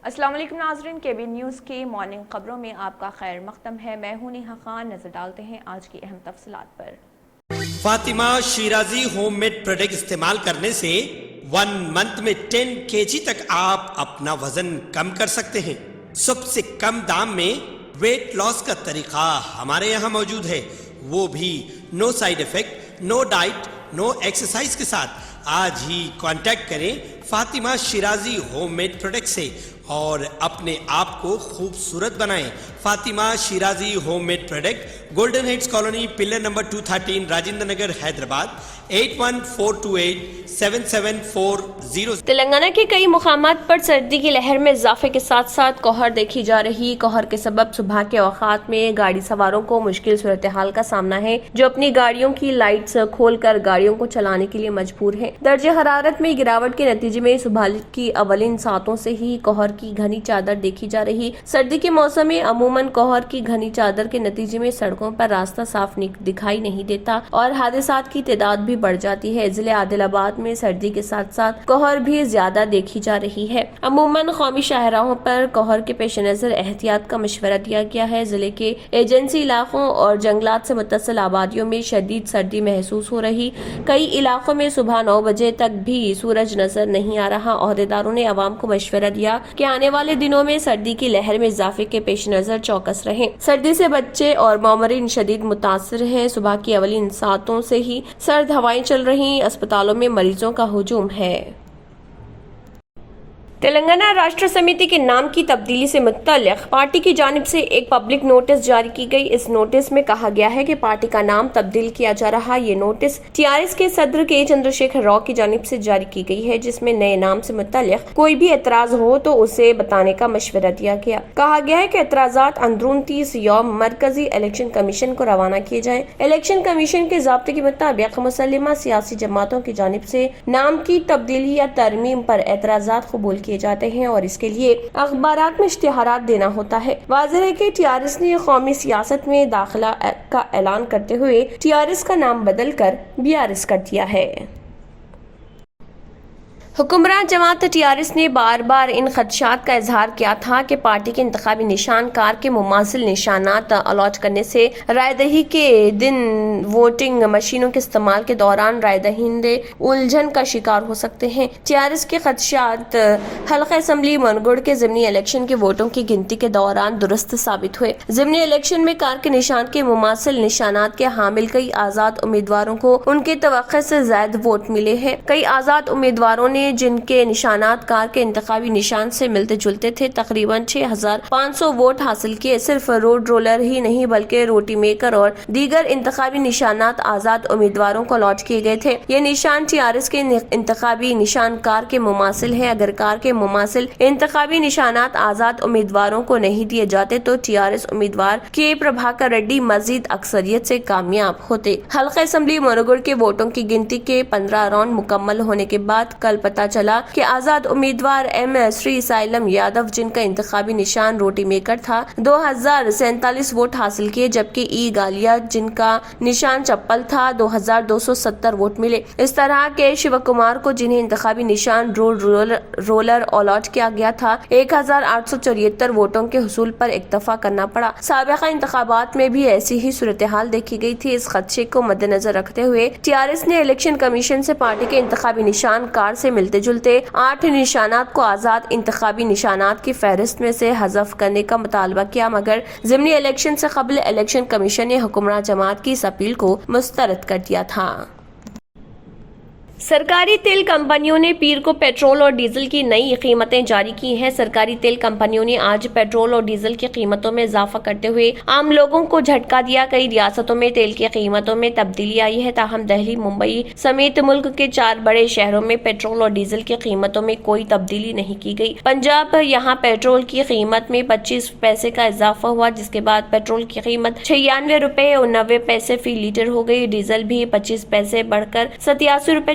السلام علیکم ناظرین، KB نیوز کی مارننگ خبروں میں آپ کا خیر مقدم ہے۔ میں ہوں نیہا خان۔ نظر ڈالتے ہیں آج کی اہم تفصیلات پر۔ Fatima Shirazi home made product استعمال کرنے سے 1 منتھ میں 10 kg تک آپ اپنا وزن کم کر سکتے ہیں۔ سب سے کم دام میں ویٹ لاس کا طریقہ ہمارے یہاں موجود ہے، وہ بھی no side effect, no diet, no exercise کے ساتھ۔ آج ہی کانٹیکٹ کریں Fatima Shirazi home made product سے اور اپنے آپ کو خوبصورت بنائیں۔ Fatima Shirazi home made product, Golden Heights Colony, pillar number 213، Rajendra Nagar, Hyderabad, 8142877440۔ Telangana کے کئی مقامات پر سردی کی لہر میں اضافے کے ساتھ ساتھ کوہر دیکھی جا رہی۔ کوہر کے سبب صبح کے اوقات میں گاڑی سواروں کو مشکل صورتحال کا سامنا ہے، جو اپنی گاڑیوں کی لائٹس کھول کر گاڑیوں کو چلانے کے لیے مجبور ہیں۔ درجہ حرارت میں گراوٹ کے نتیجے میں صبح کی اولین ساعتوں سے ہی کوہر کی گھنی چادر دیکھی جا رہی۔ سردی کے موسم میں عموماً کوہر کی گھنی چادر کے نتیجے میں سڑکوں پر راستہ صاف دکھائی نہیں دیتا اور حادثات کی تعداد بھی بڑھ جاتی ہے۔ ضلع عادل آباد میں سردی کے ساتھ ساتھ کوہر بھی زیادہ دیکھی جا رہی ہے۔ عموماً قومی شاہراہوں پر کوہر کے پیش نظر احتیاط کا مشورہ دیا گیا ہے۔ ضلع کے ایجنسی علاقوں اور جنگلات سے متصل آبادیوں میں شدید سردی محسوس ہو رہی۔ کئی علاقوں میں صبح 9 بجے تک بھی سورج نظر نہیں آ رہا۔ عہدیداروں نے عوام کو مشورہ دیا کہ آنے والے دنوں میں سردی کی لہر میں اضافے کے پیش نظر چوکس رہیں۔ سردی سے بچے اور مامورین شدید متاثر ہیں۔ صبح کی اولین ساعتوں سے ہی سرد ہوائیں چل رہی۔ اسپتالوں میں مریضوں کا ہجوم ہے۔ تلنگانہ راشٹر سمیتی کے نام کی تبدیلی سے متعلق پارٹی کی جانب سے ایک پبلک نوٹس جاری کی گئی۔ اس نوٹس میں کہا گیا ہے کہ پارٹی کا نام تبدیل کیا جا رہا۔ یہ نوٹس TRS کے صدر کے چندرشیکھر راؤ کی جانب سے جاری کی گئی ہے، جس میں نئے نام سے متعلق کوئی بھی اعتراض ہو تو اسے بتانے کا مشورہ دیا گیا۔ کہا گیا ہے کہ اعتراضات اندرون 30 یوم مرکزی الیکشن کمیشن کو روانہ کیے جائیں۔ الیکشن کمیشن کے ضابطے کے مطابق مسلمہ سیاسی جماعتوں کی جانب سے نام کی تبدیلی یا ترمیم پر اعتراضات قبول کیے جاتے ہیں اور اس کے لیے اخبارات میں اشتہارات دینا ہوتا ہے۔ واضح ہے کہ TRS نے قومی سیاست میں داخلہ کا اعلان کرتے ہوئے TRS کا نام بدل کر BRS کر دیا ہے۔ حکمراں جماعت TRS نے بار بار ان خدشات کا اظہار کیا تھا کہ پارٹی کے انتخابی نشان کار کے مماثل نشانات الاٹ کرنے سے رائے دہی کے دن ووٹنگ مشینوں کے استعمال کے دوران رائے دہندے الجھن کا شکار ہو سکتے ہیں۔ TRS کے خدشات حلقہ اسمبلی منگوڑ کے ضمنی الیکشن کے ووٹوں کی گنتی کے دوران درست ثابت ہوئے۔ ضمنی الیکشن میں کار کے نشان کے مماثل نشانات کے حامل کئی آزاد امیدواروں کو ان کی توقع سے زائد ووٹ ملے ہیں۔ کئی آزاد امیدواروں نے جن کے نشانات کار کے انتخابی نشان سے ملتے جلتے تھے تقریباً 6500 ووٹ حاصل کیے۔ صرف روڈ رولر ہی نہیں بلکہ روٹی میکر اور دیگر انتخابی نشانات آزاد امیدواروں کو الاٹ کیے گئے تھے۔ یہ نشان TRS کے انتخابی نشان کار کے مماثل ہیں۔ اگر کار کے مماثل انتخابی نشانات آزاد امیدواروں کو نہیں دیے جاتے تو TRS امیدوار کے پربھاکر ریڈی مزید اکثریت سے کامیاب ہوتے۔ حلقہ اسمبلی منگوڑ کے ووٹوں کی گنتی کے 15 راؤنڈ مکمل ہونے کے بعد کل پتہ چلا کہ آزاد امیدوار M سری سائلم یادو، جن کا انتخابی نشان روٹی میکر تھا، 2047 ووٹ حاصل کیے، جبکہ E گالیا، جن کا نشان چپل تھا، 2270 ووٹ ملے۔ اس طرح کے شیو کمار کو، جنہیں انتخابی نشان روڈ رولر الاٹ کیا گیا تھا، 1874 ووٹوں کے حصول پر اکتفا کرنا پڑا۔ سابقہ انتخابات میں بھی ایسی ہی صورتحال دیکھی گئی تھی۔ اس خدشے کو مد نظر رکھتے ہوئے TRS نے الیکشن کمیشن سے پارٹی کے انتخابی نشان کار سے ملتے جلتے 8 نشانات کو آزاد انتخابی نشانات کی فہرست میں سے حذف کرنے کا مطالبہ کیا، مگر ضمنی الیکشن سے قبل الیکشن کمیشن نے حکمراں جماعت کی اس اپیل کو مسترد کر دیا تھا۔ سرکاری تیل کمپنیوں نے پیر کو پیٹرول اور ڈیزل کی نئی قیمتیں جاری کی ہیں۔ سرکاری تیل کمپنیوں نے آج پیٹرول اور ڈیزل کی قیمتوں میں اضافہ کرتے ہوئے عام لوگوں کو جھٹکا دیا۔ کئی ریاستوں میں تیل کی قیمتوں میں تبدیلی آئی ہے، تاہم دہلی، ممبئی سمیت ملک کے 4 بڑے شہروں میں پیٹرول اور ڈیزل کی قیمتوں میں کوئی تبدیلی نہیں کی گئی۔ پنجاب، یہاں پیٹرول کی قیمت میں 25 پیسے کا اضافہ ہوا، جس کے بعد پیٹرول کی قیمت 96 روپے 89 پیسے فی لیٹر ہو گئی۔ ڈیزل بھی 25 پیسے بڑھ کر 87 روپے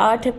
8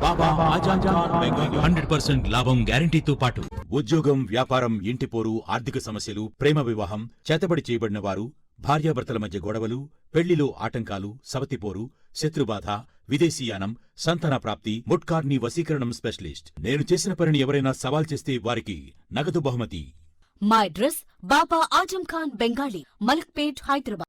బాబా ఆజాద్ ఖాన్ బెంగాల్ 100% లాభం గ్యారంటీతో పాటు ఉద్యోగం, వ్యాపారం, ఇంటి పోరు, ఆర్థిక సమస్యలు, ప్రేమ వివాహం, చేతబడి చేయబడిన వారు, భార్యాభర్తల మధ్య గొడవలు, పెళ్లిలో ఆటంకాలు, సవతిపోరు, శత్రుబాధ, విదేశీయానం, సంతాన ప్రాప్తి, ముట్కార్ని వశీకరణం స్పెషలిస్ట్. నేను చేసిన పనిని ఎవరైనా సవాల్ చేస్తే వారికి నగదు బహుమతి. My address, Baba Ajam Khan Bengali, Malakpet, Hyderabad.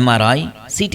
MRI, CT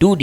2D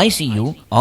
ICU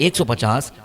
150,